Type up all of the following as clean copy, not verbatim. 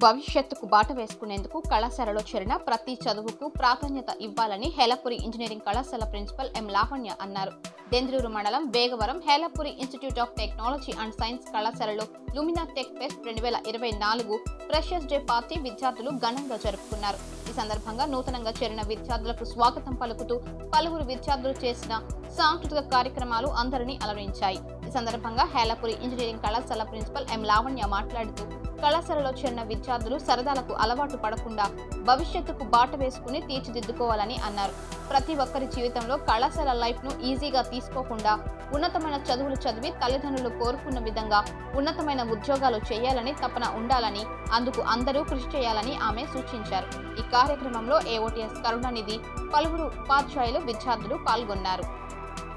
భవిష్యత్తుకు బాట వేసుకునేందుకు కళాశాలలో చేరిన ప్రతి చదువుకు ప్రాధాన్యత ఇవ్వాలని హేలపురి ఇంజనీరింగ్ కళాశాల ప్రిన్సిపల్ ఎం లావణ్య అన్నారు. దెందులూరు మండలం Begavaram Helapuri institute of technology and science కళాశాలలో Lumina tech fest 2024 freshers day party విద్యార్థులు ఘనంగా జరుపుకున్నారు. ఈ సందర్భంగా నూతనంగా చేరిన విద్యార్థులకు స్వాగతం పలుకుతూ పలువురు విద్యార్థులు చేసిన సాంస్కృతిక కార్యక్రమాలు అందరినీ అలరించాయి. ఈ సందర్భంగా హేలపురి ఇంజనీరింగ్ కళాశాల ప్రిన్సిపల్ ఎం లావణ్య మాట్లాడుతూ కళాశాలలో చేరిన విద్యార్థులు సరదాలకు అలవాటు పడకుండా భవిష్యత్తుకు బాట వేసుకుని తీర్చిదిద్దుకోవాలని అన్నారు. ప్రతి ఒక్కరి జీవితంలో కళాశాల లైఫ్ ను ఈజీగా తీసుకోకుండా ఉన్నతమైన చదువులు చదివి తల్లిదండ్రులు కోరుకున్న విధంగా ఉన్నతమైన ఉద్యోగాలు చేయాలని తపన ఉండాలని, అందుకు అందరూ కృషి చేయాలని ఆమె సూచించారు. ఈ కార్యక్రమంలో ఏఓటీఎస్ కరుణానిధి, పలువురు ఉపాధ్యాయులు, విద్యార్థులు పాల్గొన్నారు.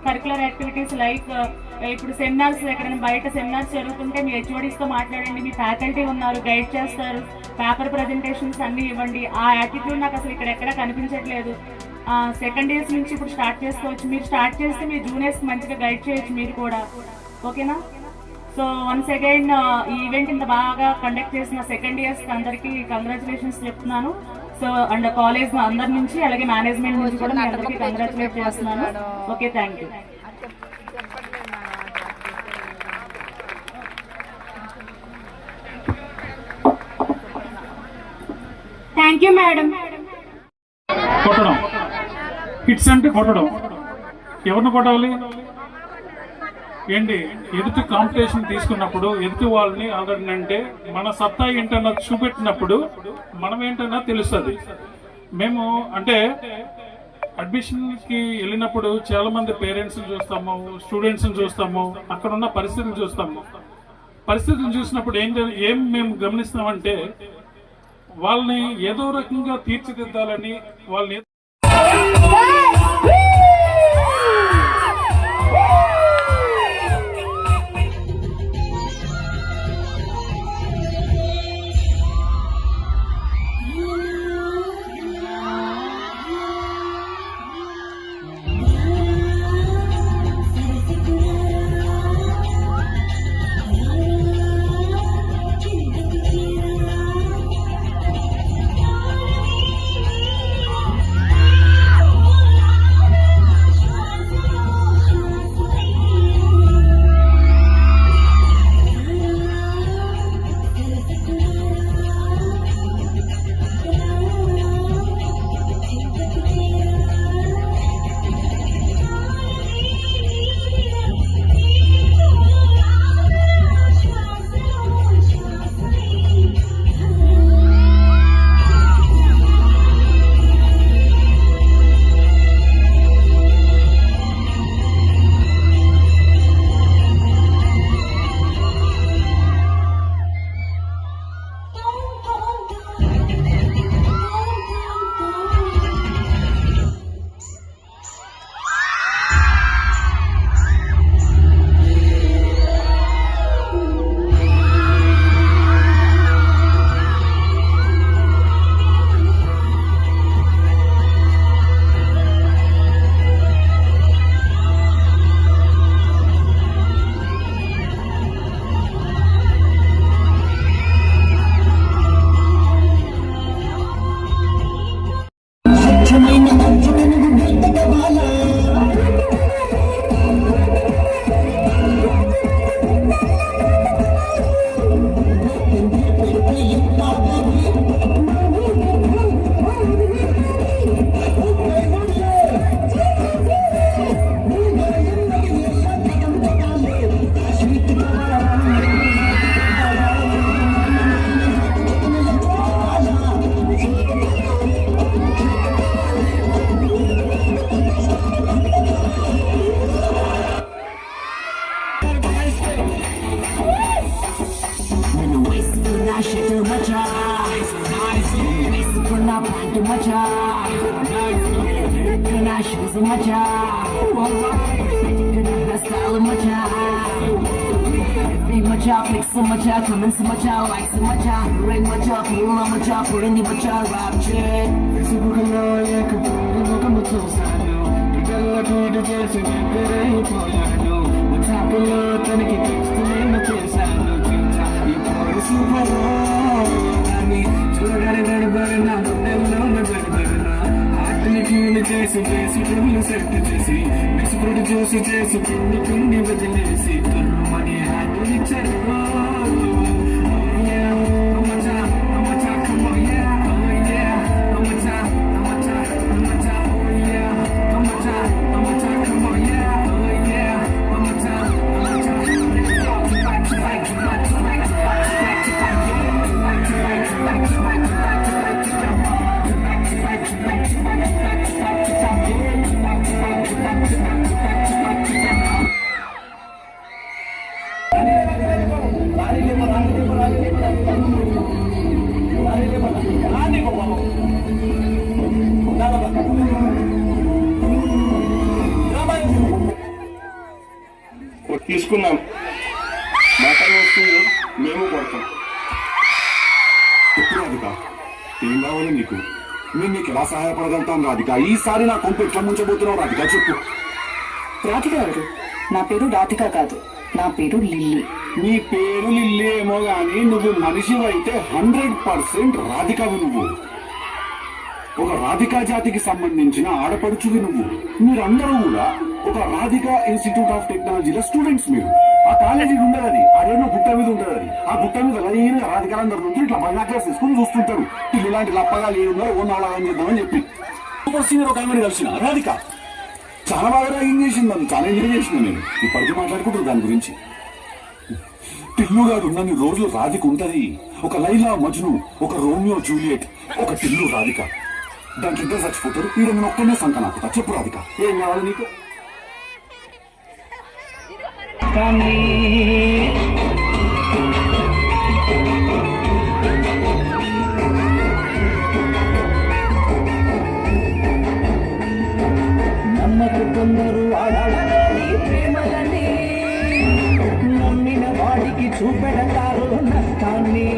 కరికులర్ యాక్టివిటీస్ లైక్ ఇప్పుడు సెమినార్స్ ఎక్కడైనా బయట సెమినార్స్ జరుగుతుంటే మీ హెచ్ఓడీస్తో మాట్లాడండి, మీ ఫ్యాకల్టీ ఉన్నారు, గైడ్ చేస్తారు, పేపర్ ప్రజెంటేషన్స్ అన్నీ ఇవ్వండి. ఆ యాటిట్యూడ్ నాకు అసలు ఇక్కడ ఎక్కడ కనిపించట్లేదు. సెకండ్ ఇయర్స్ నుంచి ఇప్పుడు స్టార్ట్ చేసుకోవచ్చు. మీరు స్టార్ట్ చేస్తే మీ జూనియర్స్కి మంచిగా గైడ్ చేయొచ్చు మీరు కూడా, ఓకేనా? సో వన్స్ అగైన్ ఈ ఈవెంట్ ఇంత బాగా కండక్ట్ చేసిన సెకండ్ ఇయర్స్కి అందరికీ కంగ్రాచులేషన్స్ చెప్తున్నాను. సో అండ్ కాలేజ్ అందరి నుంచి అలాగే మేనేజ్మెంట్ నుంచి కూడా మీ అందరికీ కంగ్రాచులేట్ చేస్తున్నాను. Okay, thank you. Thank you madam. కొట్టడం, హిట్స్ అంటే కొట్టడం. ఎవరిని కొట్టాలి ఏంటి? ఎదుటి కాంపిటీషన్ తీసుకున్నప్పుడు ఎదుటి వాళ్ళని ఆల్రెడీ అంటే మన సత్తా ఏంటన్నా చూపెట్టినప్పుడు మనం ఏంటన్నా తెలుస్తుంది. మేము అంటే అడ్మిషన్కి వెళ్ళినప్పుడు చాలా మంది పేరెంట్స్ని చూస్తాము, స్టూడెంట్స్ని చూస్తాము, అక్కడ ఉన్న పరిస్థితులు చూస్తాము. పరిస్థితులు చూసినప్పుడు ఏం మేము గమనిస్తామంటే వాళ్ళని ఏదో రకంగా తీర్చిదిద్దాలని వాళ్ళని తనకి చేసి ఫుల్ సెట్ చేసి మిక్స్ ఫ్రూట్ జ్యూస్ చేసి పిండి పిండి వదిలేసి తుర్రుమని హ్యాండ్ ఇచ్చారు. తీసుకున్నాం మాటలు వస్తుంది, మేము కొడతాం. ఎప్పుడు రాధిక ఏం కావాలి నీకు? నేను నీకు ఎలా సహాయపడగలుగుతాను రాధిక? ఈసారి నా కొంపు ఎట్లా ముంచబోతున్నావు రాధిక చెప్పు. రాధిక ఎవరు? నా పేరు రాధిక కాదు, నా పేరు లిల్లీ. నీ పేరు లిల్లీ ఏమో గాని నువ్వు మనిషివైతే 100% రాధికవు. నువ్వు ఒక రాధికా జాతికి సంబంధించిన ఆడపడుచువి. మీరందరూ కూడా ఒక రాధికా ఇన్స్టిట్యూట్ ఆఫ్ టెక్నాలజీలో స్టూడెంట్స్. మీరు ఆ కాలేజీ ఉండదు, అది అదేమో గుట్ట మీద ఉంటుంది. ఆ గుట్ట మీద లైన్ రాధికాలందరి నుంచి ఇట్లా బైనాక్లర్స్ తీసుకుని చూస్తుంటారు. ఇల్లు లాంటి లప్పగాలు ఏమున్నారో ఓ నాలుగు చేద్దామని చెప్పి సూపర్ సీనియర్ ఒక ఆమెను కలిసిన రాధిక చాలా బాగా ర్యాగింగ్ చేసింది, నన్ను చాలా ఎంజాయ్ చేసింది. నేను ఇప్పటికీ మాట్లాడుకుంటాను దాని గురించి. టిల్లు గారు ఉన్నన్ని రోజులు రాధిక ఉంటది. ఒక లైలా మజ్ను, ఒక రోమియో జూలియట్, ఒక టిల్లు రాధిక. దాంట్లో ఇద్దరు చచ్చిపోతారు. వీడు నేను ఒక్కనే సంత నాకుతా. చెప్పు రాధిక ఏం కావాలి నీకు? నమ్మకు కొందరు ఆడాలని ప్రేమలని, నమ్మిన వాడికి చూపెడతారు నష్టాన్ని.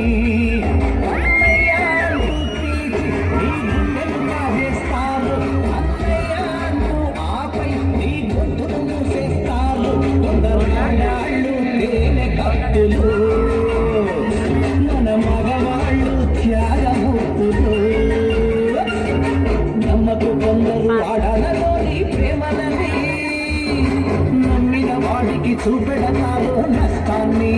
మన మగవాళ్ళు త్యాగమూర్తులు. నమ్మకు కొందరు ఆడాలని ప్రేమలని, నమ్మిన వాడికి చూపెడతారు నష్టాన్ని.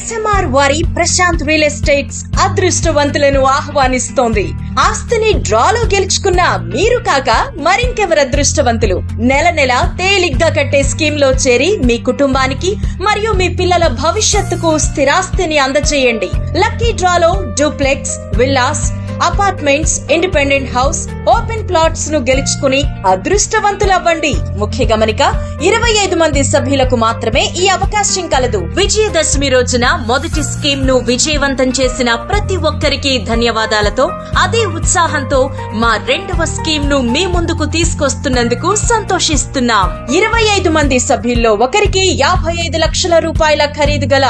SMR వారి ప్రశాంత్ రియల్ ఎస్టేట్స్ అదృష్టవంతులను ఆహ్వానిస్తోంది. ఆస్తిని డ్రాలో గెలుచుకున్న మీరు కాక మరింకెవరు అదృష్టవంతులు? నెల నెల తేలిగ్గా కట్టే స్కీమ్ లో చేరి మీ కుటుంబానికి మరియు మీ పిల్లల భవిష్యత్తుకు స్థిరాస్తిని అందజేయండి. లక్కీ డ్రాలో duplex, villas, apartments, independent house, open plots ను గెలుచుకుని అదృష్టవంతులవ్వండి. ముఖ్య గమనిక, 25 మంది సభ్యులకు మాత్రమే ఈ అవకాశం కలదు. విజయదశమి రోజున మొదటి స్కీమ్ ను విజయవంతం చేసిన ప్రతి ఒక్కరికి ధన్యవాదాలతో, అదే ఉత్సాహంతో మా రెండవ స్కీమ్ ను మీ ముందుకు తీసుకొస్తున్నందుకు సంతోషిస్తున్నాం. 25 మంది సభ్యుల్లో ఒకరికి 55 లక్షల రూపాయల ఖరీదు గల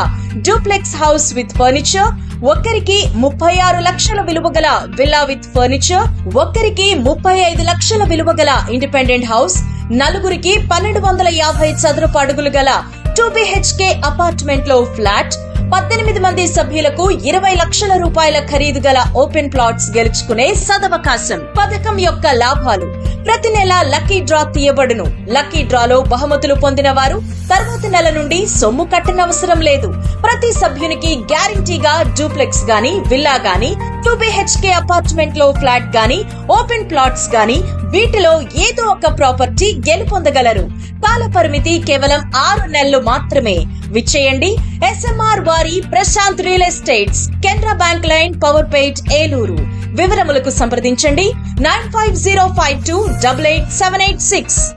డూప్లెక్స్ హౌస్ విత్ ఫర్నిచర్, ఒక్కరికి 36 లక్షల విలువ గల విల్లా విత్ ఫర్నిచర్, ఒక్కరికి 35 లక్షల విలువ గల ఇండిపెండెంట్ హౌస్, నలుగురికి 1250 చదరపు అడుగులు గల 2 BHK అపార్ట్మెంట్ లో ఫ్లాట్, 18 మంది సభ్యులకు 20 లక్షల రూపాయల ఖరీదు గల ఓపెన్ ప్లాట్స్ గెలుచుకునే సదవకాశం. పథకం యొక్క లాభాలు: ప్రతి నెల లక్కీ డ్రా తీయబడును. లక్కీ డ్రాలో బహుమతులు పొందిన వారు తర్వాతి నెల నుండి సొమ్ము కట్టనవసరం లేదు. ప్రతి సభ్యునికి గ్యారంటీగా డూప్లెక్స్ గాని, విల్లా గాని, 2 BHK అపార్ట్మెంట్ లో ఫ్లాట్ గాని, ఓపెన్ ప్లాట్స్ గాని, వీటిలో ఏదో ఒక ప్రాపర్టీ గెలుపొందగలరు. కాల పరిమితి కేవలం 6 నెలలు మాత్రమే. విచ్చేయండి. SMR వారి Prashanth real estates, Canara bank line, Powerpet, Eluru. వివరములకు సంప్రదించండి 9505288786.